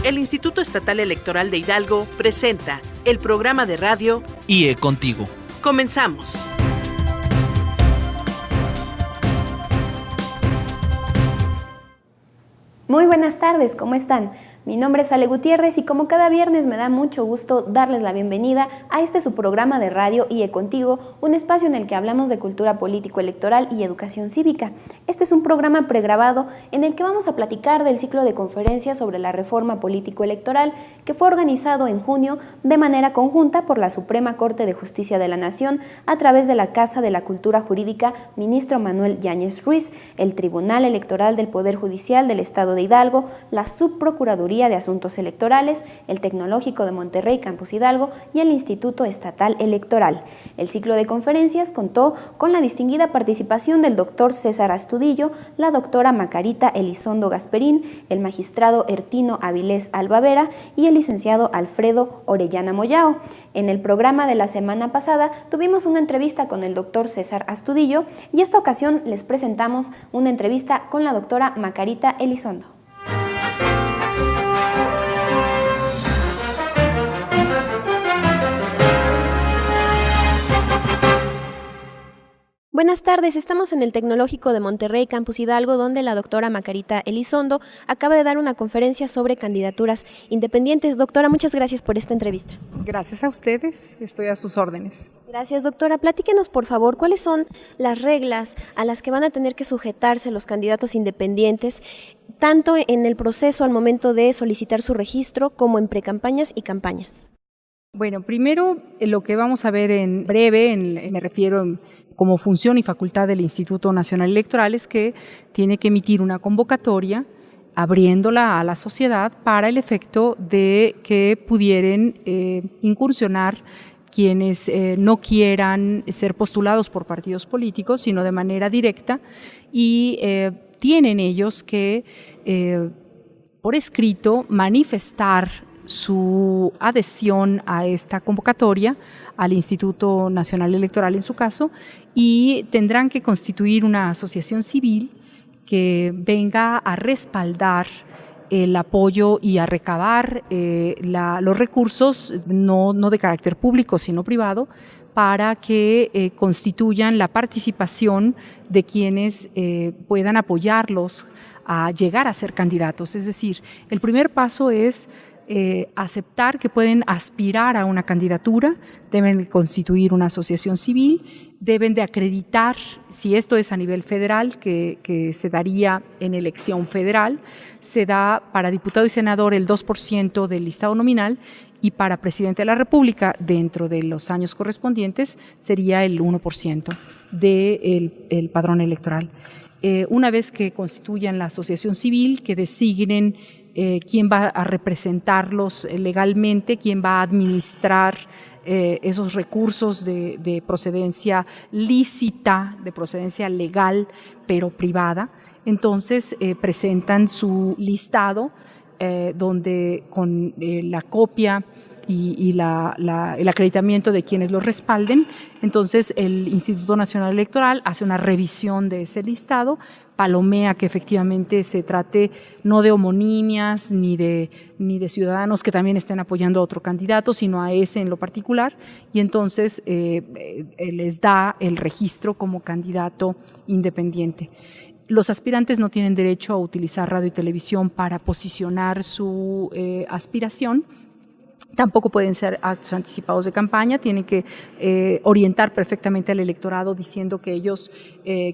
El Instituto Estatal Electoral de Hidalgo presenta el programa de radio IE Contigo. Comenzamos. Muy buenas tardes, ¿cómo están? Mi nombre es Ale Gutiérrez y como cada viernes me da mucho gusto darles la bienvenida a su programa de radio IE Contigo, un espacio en el que hablamos de cultura político-electoral y educación cívica. Este es un programa pregrabado en el que vamos a platicar del ciclo de conferencias sobre la reforma político-electoral que fue organizado en junio de manera conjunta por la Suprema Corte de Justicia de la Nación a través de la Casa de la Cultura Jurídica Ministro Manuel Yáñez Ruiz, el Tribunal Electoral del Poder Judicial del Estado de Hidalgo, la Subprocuraduría de Asuntos Electorales, el Tecnológico de Monterrey Campus Hidalgo y el Instituto Estatal Electoral. El ciclo de conferencias contó con la distinguida participación del doctor César Astudillo, la doctora Macarita Elizondo Gasperín, el magistrado Ertino Avilés Albavera y el licenciado Alfredo Orellana Moyao. En el programa de la semana pasada tuvimos una entrevista con el doctor César Astudillo y esta ocasión les presentamos una entrevista con la doctora Macarita Elizondo. Buenas tardes, estamos en el Tecnológico de Monterrey Campus Hidalgo, donde la doctora Macarita Elizondo acaba de dar una conferencia sobre candidaturas independientes. Doctora, muchas gracias por esta entrevista. Gracias a ustedes, estoy a sus órdenes. Gracias, doctora. Platíquenos, por favor, cuáles son las reglas a las que van a tener que sujetarse los candidatos independientes, tanto en el proceso al momento de solicitar su registro como en precampañas y campañas. Bueno, primero lo que vamos a ver en breve, me refiero como función y facultad del Instituto Nacional Electoral, es que tiene que emitir una convocatoria abriéndola a la sociedad para el efecto de que pudieran incursionar quienes no quieran ser postulados por partidos políticos, sino de manera directa, y tienen ellos que por escrito manifestar su adhesión a esta convocatoria, al Instituto Nacional Electoral en su caso, y tendrán que constituir una asociación civil que venga a respaldar el apoyo y a recabar los recursos, no de carácter público, sino privado, para que constituyan la participación de quienes puedan apoyarlos a llegar a ser candidatos. Es decir, el primer paso es aceptar que pueden aspirar a una candidatura, deben constituir una asociación civil, deben de acreditar, si esto es a nivel federal, que se daría en elección federal, se da para diputado y senador el 2% del listado nominal y para presidente de la República, dentro de los años correspondientes, sería el 1% del padrón electoral. Una vez que constituyan la asociación civil, que designen quién va a representarlos legalmente, quién va a administrar esos recursos de procedencia lícita, de procedencia legal, pero privada. Entonces presentan su listado donde con la copia y el acreditamiento de quienes los respalden. Entonces el Instituto Nacional Electoral hace una revisión de ese listado, palomea que efectivamente se trate no de homonimias ni de ciudadanos que también estén apoyando a otro candidato, sino a ese en lo particular, y entonces les da el registro como candidato independiente. Los aspirantes no tienen derecho a utilizar radio y televisión para posicionar su aspiración. Tampoco pueden ser actos anticipados de campaña, tienen que orientar perfectamente al electorado diciendo que ellos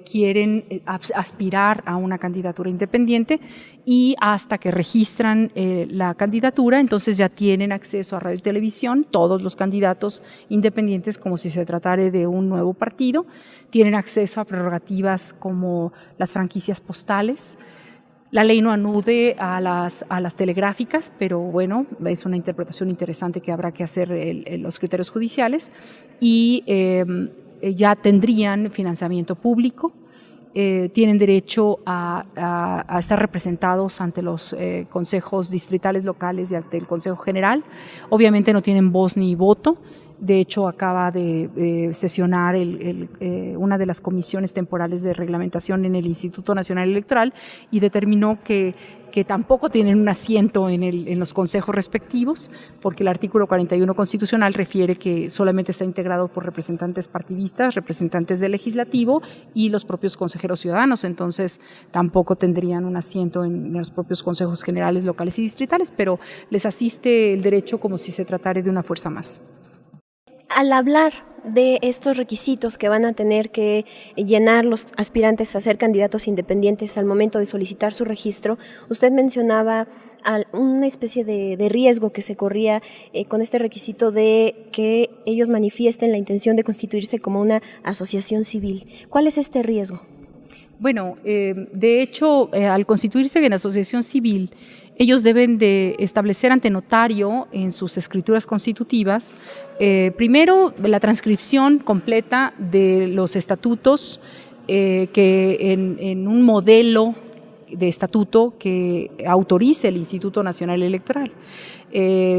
quieren aspirar a una candidatura independiente, y hasta que registran la candidatura, entonces ya tienen acceso a radio y televisión, todos los candidatos independientes, como si se tratara de un nuevo partido, tienen acceso a prerrogativas como las franquicias postales. La ley no anude a las telegráficas, pero bueno, es una interpretación interesante que habrá que hacer los criterios judiciales, y ya tendrían financiamiento público, tienen derecho a estar representados ante los consejos distritales locales y ante el Consejo General. Obviamente no tienen voz ni voto, De hecho, acaba de sesionar una de las comisiones temporales de reglamentación en el Instituto Nacional Electoral y determinó que tampoco tienen un asiento en los consejos respectivos, porque el artículo 41 constitucional refiere que solamente está integrado por representantes partidistas, representantes del legislativo y los propios consejeros ciudadanos. Entonces, tampoco tendrían un asiento en los propios consejos generales, locales y distritales, pero les asiste el derecho como si se tratara de una fuerza más. Al hablar de estos requisitos que van a tener que llenar los aspirantes a ser candidatos independientes al momento de solicitar su registro, usted mencionaba una especie de riesgo que se corría con este requisito de que ellos manifiesten la intención de constituirse como una asociación civil. ¿Cuál es este riesgo? Bueno, de hecho, al constituirse en asociación civil, ellos deben de establecer ante notario en sus escrituras constitutivas, primero, la transcripción completa de los estatutos que en un modelo de estatuto que autorice el Instituto Nacional Electoral.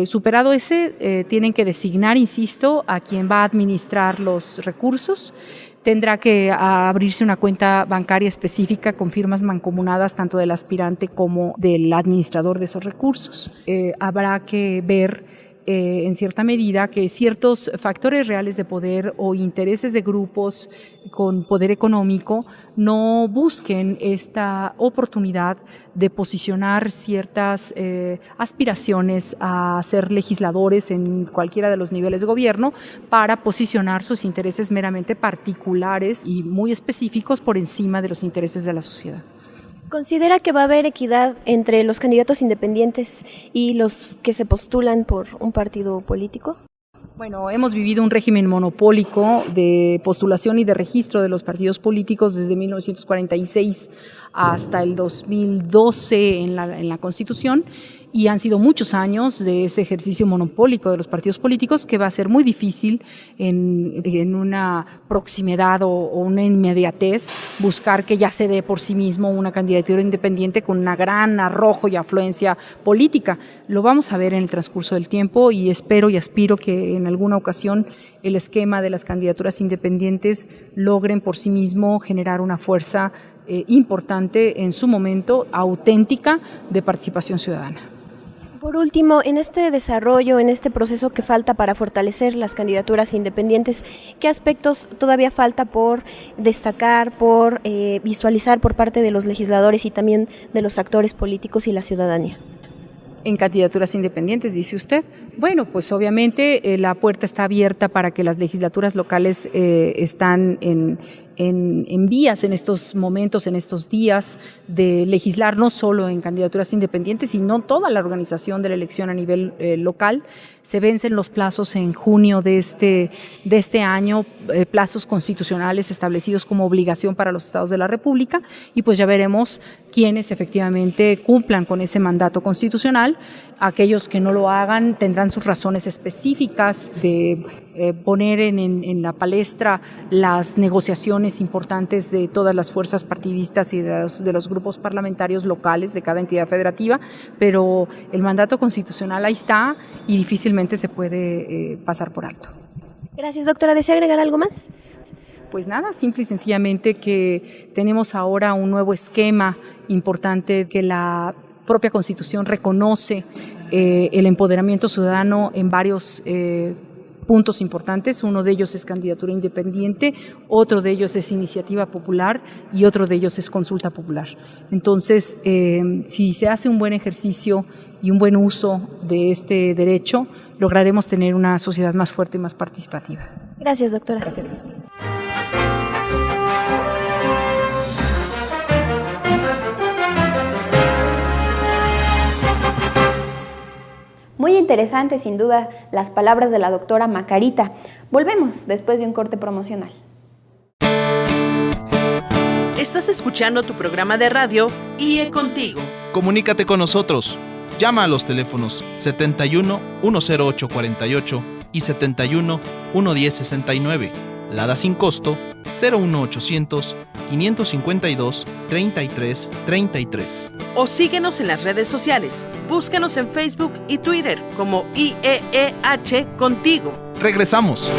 Superado ese, tienen que designar, insisto, a quien va a administrar los recursos. Tendrá que abrirse una cuenta bancaria específica con firmas mancomunadas tanto del aspirante como del administrador de esos recursos. Habrá que ver en cierta medida que ciertos factores reales de poder o intereses de grupos con poder económico no busquen esta oportunidad de posicionar ciertas aspiraciones a ser legisladores en cualquiera de los niveles de gobierno para posicionar sus intereses meramente particulares y muy específicos por encima de los intereses de la sociedad. ¿Considera que va a haber equidad entre los candidatos independientes y los que se postulan por un partido político? Bueno, hemos vivido un régimen monopólico de postulación y de registro de los partidos políticos desde 1946 hasta el 2012 en la Constitución, y han sido muchos años de ese ejercicio monopólico de los partidos políticos que va a ser muy difícil en una proximidad o una inmediatez buscar que ya se dé por sí mismo una candidatura independiente con una gran arrojo y afluencia política. Lo vamos a ver en el transcurso del tiempo y espero y aspiro que en alguna ocasión el esquema de las candidaturas independientes logren por sí mismo generar una fuerza importante en su momento, auténtica, de participación ciudadana. Por último, en este desarrollo, en este proceso que falta para fortalecer las candidaturas independientes, ¿qué aspectos todavía falta por destacar, por visualizar por parte de los legisladores y también de los actores políticos y la ciudadanía? En candidaturas independientes, dice usted. Bueno, pues obviamente la puerta está abierta para que las legislaturas locales están en vías en estos momentos, en estos días, de legislar no solo en candidaturas independientes, sino toda la organización de la elección a nivel local. Se vencen los plazos en junio de este año, plazos constitucionales establecidos como obligación para los estados de la República, y pues ya veremos quiénes efectivamente cumplan con ese mandato constitucional. Aquellos que no lo hagan tendrán sus razones específicas de poner en la palestra las negociaciones importantes de todas las fuerzas partidistas y de los grupos parlamentarios locales de cada entidad federativa, pero el mandato constitucional ahí está y difícilmente se puede pasar por alto. Gracias, doctora. ¿Desea agregar algo más? Pues nada, simple y sencillamente que tenemos ahora un nuevo esquema importante que la propia Constitución reconoce el empoderamiento ciudadano en varios puntos importantes. Uno de ellos es candidatura independiente, otro de ellos es iniciativa popular y otro de ellos es consulta popular. Entonces, si se hace un buen ejercicio y un buen uso de este derecho, lograremos tener una sociedad más fuerte y más participativa. Gracias, doctora. Gracias. Muy interesante, sin duda, las palabras de la doctora Macarita. Volvemos después de un corte promocional. Estás escuchando tu programa de radio IE Contigo. Comunícate con nosotros. Llama a los teléfonos 71 108 48 y 71 110 69. Lada sin costo 01800 552 33 33. O síguenos en las redes sociales. Búscanos en Facebook y Twitter como IEEH Contigo. Regresamos.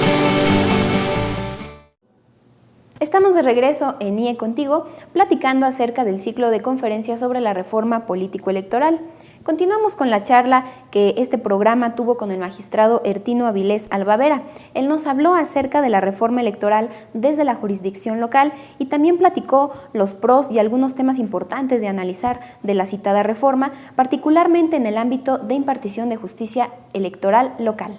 Estamos de regreso en IE Contigo, platicando acerca del ciclo de conferencias sobre la reforma político-electoral. Continuamos con la charla que este programa tuvo con el magistrado Ertino Avilés Albavera. Él nos habló acerca de la reforma electoral desde la jurisdicción local y también platicó los pros y algunos temas importantes de analizar de la citada reforma, particularmente en el ámbito de impartición de justicia electoral local.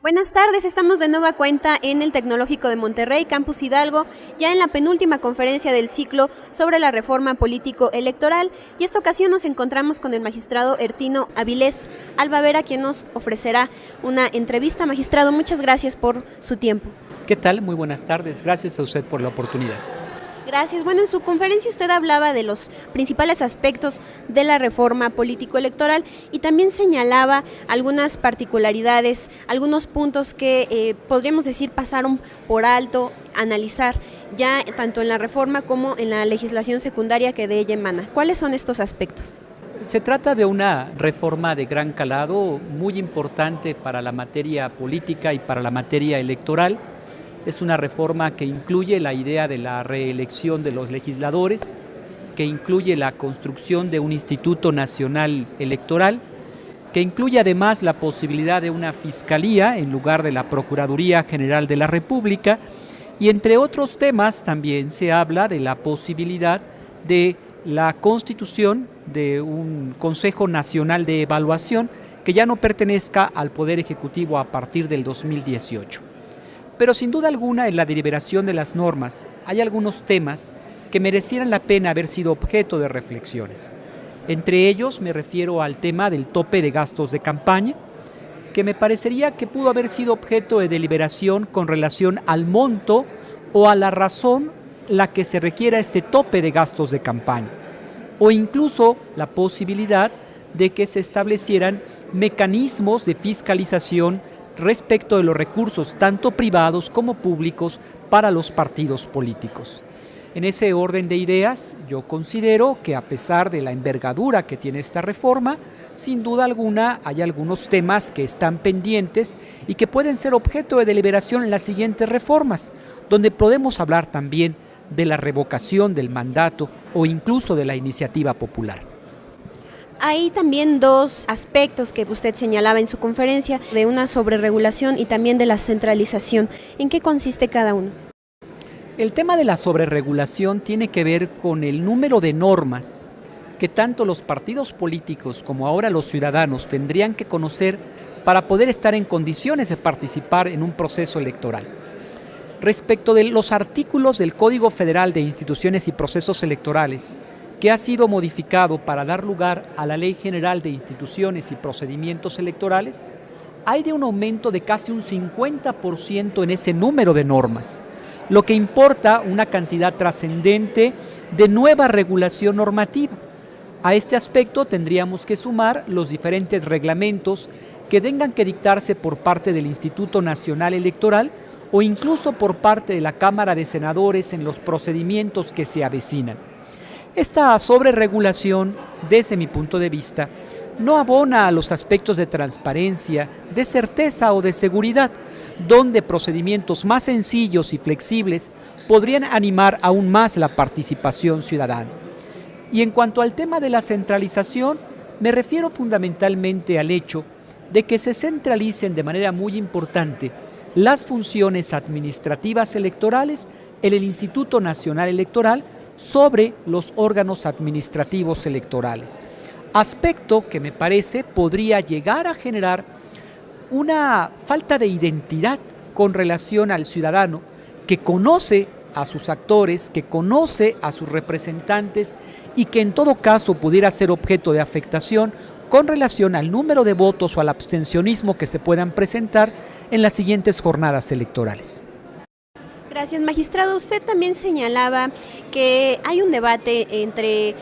Buenas tardes, estamos de nueva cuenta en el Tecnológico de Monterrey, Campus Hidalgo, ya en la penúltima conferencia del ciclo sobre la reforma político-electoral, y esta ocasión nos encontramos con el magistrado Ertino Avilés Albavera, quien nos ofrecerá una entrevista. Magistrado, muchas gracias por su tiempo. ¿Qué tal? Muy buenas tardes, gracias a usted por la oportunidad. Gracias. Bueno, en su conferencia usted hablaba de los principales aspectos de la reforma político-electoral y también señalaba algunas particularidades, algunos puntos que podríamos decir pasaron por alto, analizar ya tanto en la reforma como en la legislación secundaria que de ella emana. ¿Cuáles son estos aspectos? Se trata de una reforma de gran calado, muy importante para la materia política y para la materia electoral. Es una reforma que incluye la idea de la reelección de los legisladores, que incluye la construcción de un Instituto Nacional Electoral, que incluye además la posibilidad de una fiscalía en lugar de la Procuraduría General de la República, y entre otros temas también se habla de la posibilidad de la constitución de un Consejo Nacional de Evaluación que ya no pertenezca al Poder Ejecutivo a partir del 2018. Pero sin duda alguna en la deliberación de las normas hay algunos temas que merecieran la pena haber sido objeto de reflexiones. Entre ellos me refiero al tema del tope de gastos de campaña, que me parecería que pudo haber sido objeto de deliberación con relación al monto o a la razón la que se requiera este tope de gastos de campaña, o incluso la posibilidad de que se establecieran mecanismos de fiscalización respecto de los recursos tanto privados como públicos para los partidos políticos. En ese orden de ideas, yo considero que a pesar de la envergadura que tiene esta reforma, sin duda alguna hay algunos temas que están pendientes y que pueden ser objeto de deliberación en las siguientes reformas, donde podemos hablar también de la revocación del mandato o incluso de la iniciativa popular. Hay también dos aspectos que usted señalaba en su conferencia, de una sobreregulación y también de la centralización. ¿En qué consiste cada uno? El tema de la sobreregulación tiene que ver con el número de normas que tanto los partidos políticos como ahora los ciudadanos tendrían que conocer para poder estar en condiciones de participar en un proceso electoral. Respecto de los artículos del Código Federal de Instituciones y Procesos Electorales, que ha sido modificado para dar lugar a la Ley General de Instituciones y Procedimientos Electorales, hay de un aumento de casi un 50% en ese número de normas, lo que importa una cantidad trascendente de nueva regulación normativa. A este aspecto tendríamos que sumar los diferentes reglamentos que tengan que dictarse por parte del Instituto Nacional Electoral o incluso por parte de la Cámara de Senadores en los procedimientos que se avecinan. Esta sobreregulación, desde mi punto de vista, no abona a los aspectos de transparencia, de certeza o de seguridad, donde procedimientos más sencillos y flexibles podrían animar aún más la participación ciudadana. Y en cuanto al tema de la centralización, me refiero fundamentalmente al hecho de que se centralicen de manera muy importante las funciones administrativas electorales en el Instituto Nacional Electoral sobre los órganos administrativos electorales, aspecto que me parece podría llegar a generar una falta de identidad con relación al ciudadano que conoce a sus actores, que conoce a sus representantes y que en todo caso pudiera ser objeto de afectación con relación al número de votos o al abstencionismo que se puedan presentar en las siguientes jornadas electorales. Gracias, magistrado. Usted también señalaba que hay un debate entre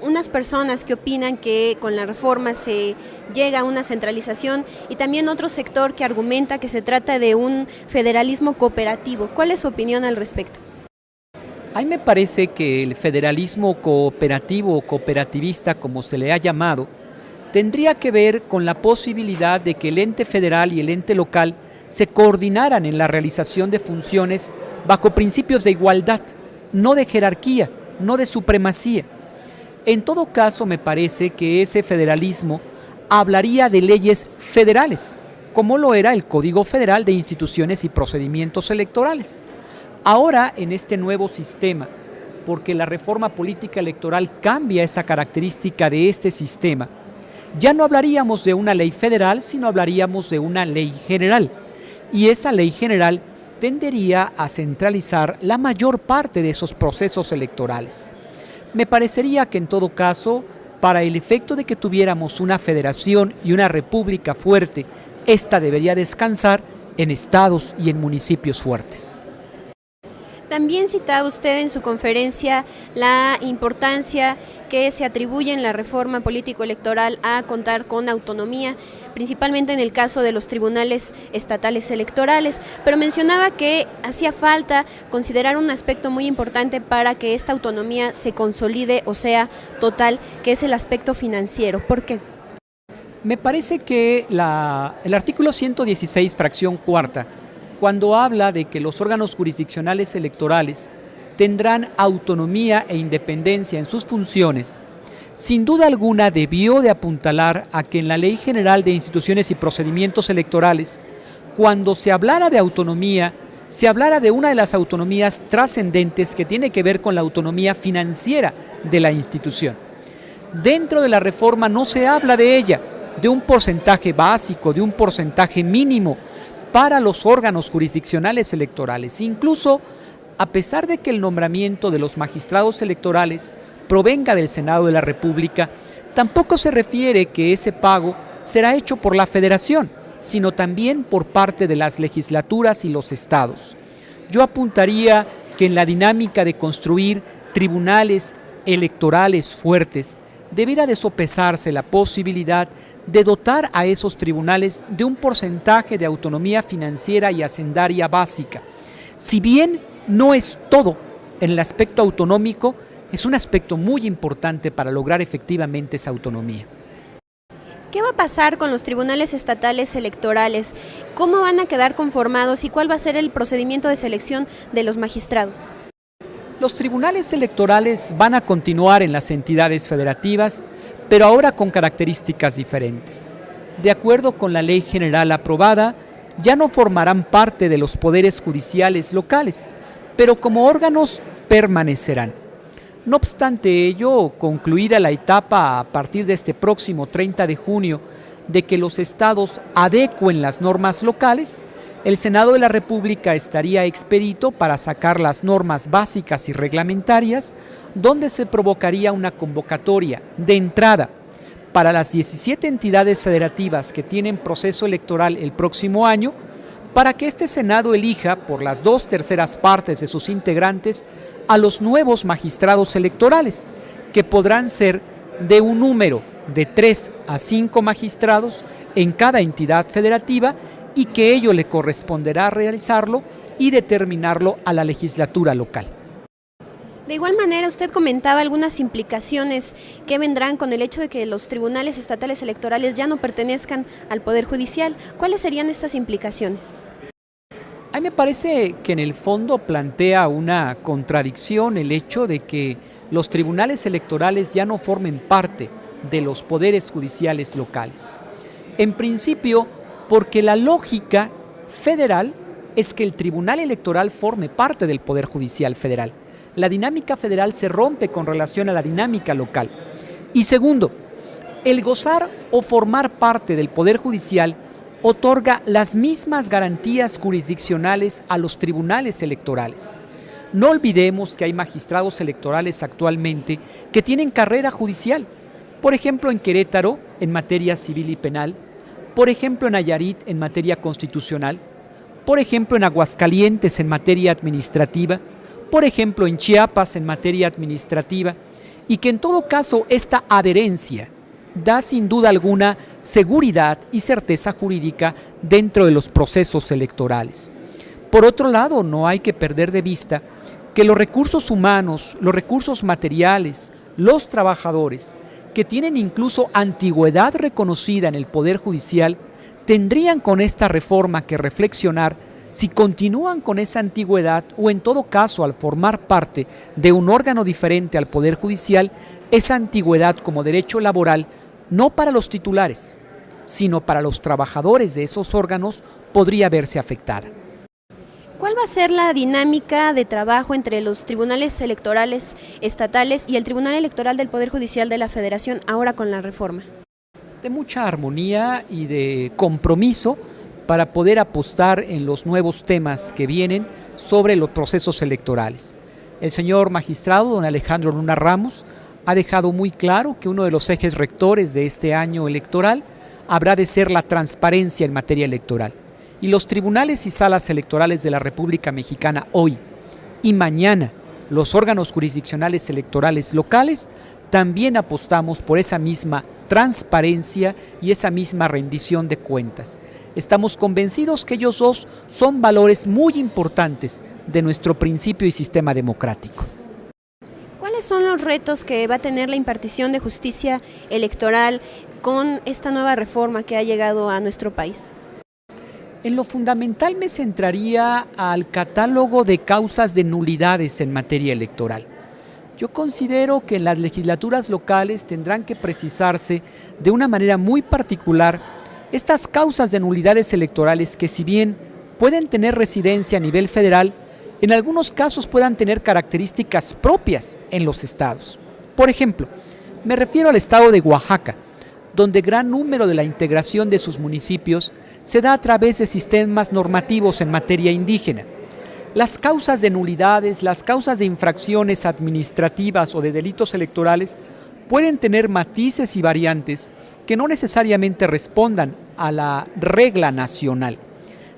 unas personas que opinan que con la reforma se llega a una centralización y también otro sector que argumenta que se trata de un federalismo cooperativo. ¿Cuál es su opinión al respecto? A mí me parece que el federalismo cooperativo o cooperativista, como se le ha llamado, tendría que ver con la posibilidad de que el ente federal y el ente local se coordinaran en la realización de funciones bajo principios de igualdad, no de jerarquía, no de supremacía. En todo caso, me parece que ese federalismo hablaría de leyes federales, como lo era el Código Federal de Instituciones y Procedimientos Electorales. Ahora, en este nuevo sistema, porque la reforma política electoral cambia esa característica de este sistema, ya no hablaríamos de una ley federal, sino hablaríamos de una ley general. Y esa ley general tendería a centralizar la mayor parte de esos procesos electorales. Me parecería que en todo caso, para el efecto de que tuviéramos una federación y una república fuerte, esta debería descansar en estados y en municipios fuertes. También citaba usted en su conferencia la importancia que se atribuye en la reforma político-electoral a contar con autonomía, principalmente en el caso de los tribunales estatales electorales, pero mencionaba que hacía falta considerar un aspecto muy importante para que esta autonomía se consolide o sea total, que es el aspecto financiero. ¿Por qué? Me parece que el artículo 116, fracción cuarta, cuando habla de que los órganos jurisdiccionales electorales tendrán autonomía e independencia en sus funciones, sin duda alguna debió de apuntalar a que en la Ley General de Instituciones y Procedimientos Electorales, cuando se hablara de autonomía, se hablara de una de las autonomías trascendentes que tiene que ver con la autonomía financiera de la institución. Dentro de la reforma no se habla de ella, de un porcentaje básico, de un porcentaje mínimo para los órganos jurisdiccionales electorales. Incluso, a pesar de que el nombramiento de los magistrados electorales provenga del Senado de la República, tampoco se refiere que ese pago será hecho por la Federación, sino también por parte de las legislaturas y los estados. Yo apuntaría que en la dinámica de construir tribunales electorales fuertes, deberá de sopesarse la posibilidad de dotar a esos tribunales de un porcentaje de autonomía financiera y hacendaria básica. Si bien no es todo en el aspecto autonómico, es un aspecto muy importante para lograr efectivamente esa autonomía. ¿Qué va a pasar con los tribunales estatales electorales? ¿Cómo van a quedar conformados y cuál va a ser el procedimiento de selección de los magistrados? Los tribunales electorales van a continuar en las entidades federativas, pero ahora con características diferentes. De acuerdo con la ley general aprobada, ya no formarán parte de los poderes judiciales locales, pero como órganos permanecerán. No obstante ello, concluida la etapa a partir de este próximo 30 de junio de que los estados adecúen las normas locales, el Senado de la República estaría expedito para sacar las normas básicas y reglamentarias, donde se provocaría una convocatoria de entrada para las 17 entidades federativas que tienen proceso electoral el próximo año, para que este Senado elija por las 2/3 partes de sus integrantes a los nuevos magistrados electorales, que podrán ser de un número de 3 a 5 magistrados en cada entidad federativa, y que ello le corresponderá realizarlo y determinarlo a la legislatura local. De igual manera, usted comentaba algunas implicaciones que vendrán con el hecho de que los tribunales estatales electorales ya no pertenezcan al Poder Judicial. ¿Cuáles serían estas implicaciones? A mí me parece que en el fondo plantea una contradicción el hecho de que los tribunales electorales ya no formen parte de los poderes judiciales locales. En principio, porque la lógica federal es que el Tribunal Electoral forme parte del Poder Judicial Federal. La dinámica federal se rompe con relación a la dinámica local. Y segundo, el gozar o formar parte del Poder Judicial otorga las mismas garantías jurisdiccionales a los tribunales electorales. No olvidemos que hay magistrados electorales actualmente que tienen carrera judicial, por ejemplo en Querétaro en materia civil y penal, por ejemplo en Nayarit en materia constitucional, por ejemplo en Aguascalientes en materia administrativa, por ejemplo en Chiapas en materia administrativa, y que en todo caso esta adherencia da sin duda alguna seguridad y certeza jurídica dentro de los procesos electorales. Por otro lado, no hay que perder de vista que los recursos humanos, los recursos materiales, los trabajadores, que tienen incluso antigüedad reconocida en el Poder Judicial, tendrían con esta reforma que reflexionar si continúan con esa antigüedad o en todo caso al formar parte de un órgano diferente al Poder Judicial, esa antigüedad como derecho laboral, no para los titulares, sino para los trabajadores de esos órganos, podría verse afectada. ¿Cuál va a ser la dinámica de trabajo entre los tribunales electorales estatales y el Tribunal Electoral del Poder Judicial de la Federación ahora con la reforma? De mucha armonía y de compromiso para poder apostar en los nuevos temas que vienen sobre los procesos electorales. El señor magistrado, don Alejandro Luna Ramos, ha dejado muy claro que uno de los ejes rectores de este año electoral habrá de ser la transparencia en materia electoral. Y los tribunales y salas electorales de la República Mexicana hoy y mañana, los órganos jurisdiccionales electorales locales, también apostamos por esa misma transparencia y esa misma rendición de cuentas. Estamos convencidos que ellos dos son valores muy importantes de nuestro principio y sistema democrático. ¿Cuáles son los retos que va a tener la impartición de justicia electoral con esta nueva reforma que ha llegado a nuestro país? En lo fundamental me centraría al catálogo de causas de nulidades en materia electoral. Yo considero que en las legislaturas locales tendrán que precisarse de una manera muy particular estas causas de nulidades electorales que, si bien pueden tener residencia a nivel federal, en algunos casos puedan tener características propias en los estados. Por ejemplo, me refiero al estado de Oaxaca, donde gran número de la integración de sus municipios se da a través de sistemas normativos en materia indígena. Las causas de nulidades, las causas de infracciones administrativas o de delitos electorales pueden tener matices y variantes que no necesariamente respondan a la regla nacional,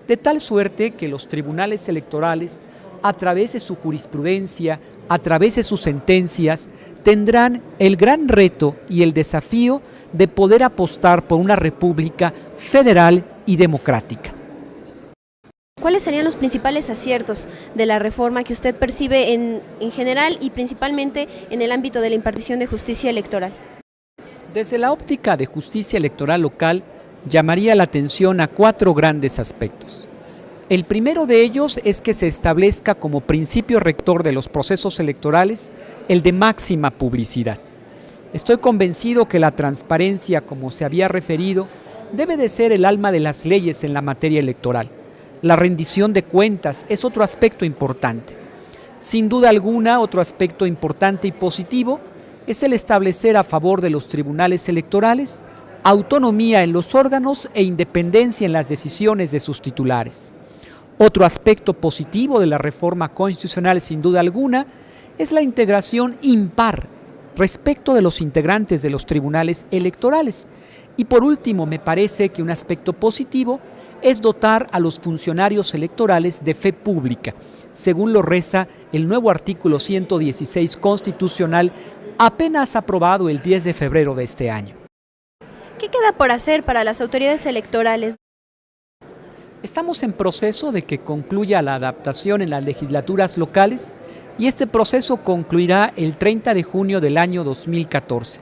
de tal suerte que los tribunales electorales, a través de su jurisprudencia, a través de sus sentencias, tendrán el gran reto y el desafío de poder apostar por una república federal y democrática. ¿Cuáles serían los principales aciertos de la reforma que usted percibe en general y principalmente en el ámbito de la impartición de justicia electoral? Desde la óptica de justicia electoral local, llamaría la atención a 4 grandes aspectos. El primero de ellos es que se establezca como principio rector de los procesos electorales el de máxima publicidad. Estoy convencido que la transparencia, como se había referido, debe de ser el alma de las leyes en la materia electoral. La rendición de cuentas es otro aspecto importante. Sin duda alguna, otro aspecto importante y positivo es el establecer a favor de los tribunales electorales autonomía en los órganos e independencia en las decisiones de sus titulares. Otro aspecto positivo de la reforma constitucional, sin duda alguna, es la integración impar respecto de los integrantes de los tribunales electorales. Y por último, me parece que un aspecto positivo es dotar a los funcionarios electorales de fe pública, según lo reza el nuevo artículo 116 constitucional, apenas aprobado el 10 de febrero de este año. ¿Qué queda por hacer para las autoridades electorales? Estamos en proceso de que concluya la adaptación en las legislaturas locales y este proceso concluirá el 30 de junio del año 2014.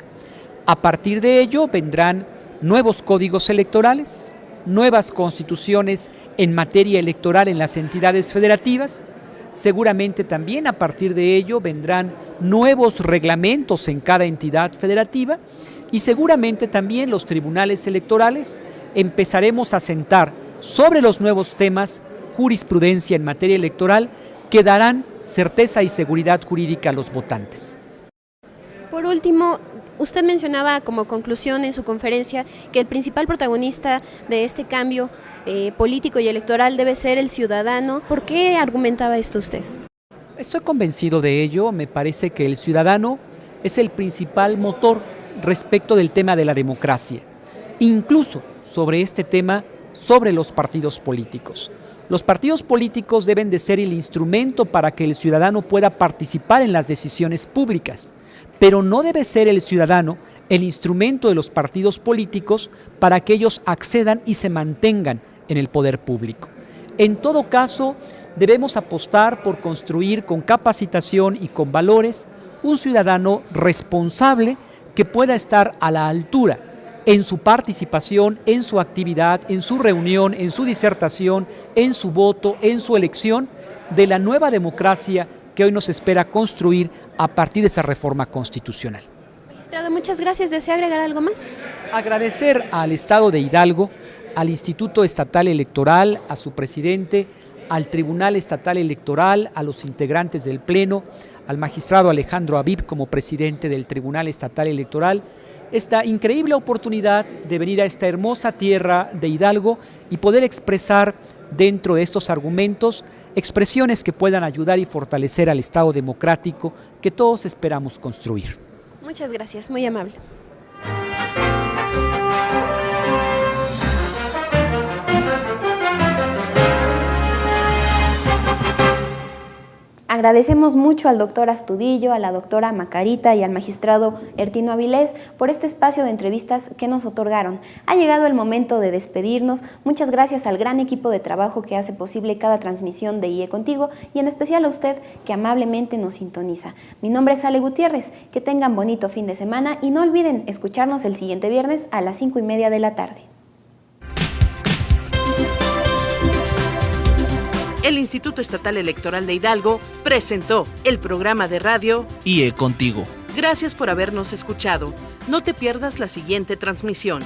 A partir de ello vendrán nuevos códigos electorales, nuevas constituciones en materia electoral en las entidades federativas. Seguramente también a partir de ello vendrán nuevos reglamentos en cada entidad federativa y seguramente también los tribunales electorales empezaremos a sentar sobre los nuevos temas jurisprudencia en materia electoral que darán certeza y seguridad jurídica a los votantes. Por último, usted mencionaba como conclusión en su conferencia que el principal protagonista de este cambio político y electoral debe ser el ciudadano. ¿Por qué argumentaba esto usted? Estoy convencido de ello. Me parece que el ciudadano es el principal motor respecto del tema de la democracia, incluso sobre este tema, sobre los partidos políticos. Los partidos políticos deben de ser el instrumento para que el ciudadano pueda participar en las decisiones públicas, pero no debe ser el ciudadano el instrumento de los partidos políticos para que ellos accedan y se mantengan en el poder público. En todo caso, debemos apostar por construir con capacitación y con valores un ciudadano responsable que pueda estar a la altura en su participación, en su actividad, en su reunión, en su disertación, en su voto, en su elección, de la nueva democracia que hoy nos espera construir a partir de esta reforma constitucional. Magistrado, muchas gracias. ¿Desea agregar algo más? Agradecer al Estado de Hidalgo, al Instituto Estatal Electoral, a su presidente, al Tribunal Estatal Electoral, a los integrantes del Pleno, al magistrado Alejandro Habib como presidente del Tribunal Estatal Electoral, esta increíble oportunidad de venir a esta hermosa tierra de Hidalgo y poder expresar dentro de estos argumentos expresiones que puedan ayudar y fortalecer al Estado democrático que todos esperamos construir. Muchas gracias, muy amable. Agradecemos mucho al doctor Astudillo, a la doctora Macarita y al magistrado Ertino Avilés por este espacio de entrevistas que nos otorgaron. Ha llegado el momento de despedirnos. Muchas gracias al gran equipo de trabajo que hace posible cada transmisión de IE Contigo y en especial a usted que amablemente nos sintoniza. Mi nombre es Ale Gutiérrez. Que tengan bonito fin de semana y no olviden escucharnos el siguiente viernes a las 5:30 de la tarde. El Instituto Estatal Electoral de Hidalgo presentó el programa de radio IE Contigo. Gracias por habernos escuchado. No te pierdas la siguiente transmisión.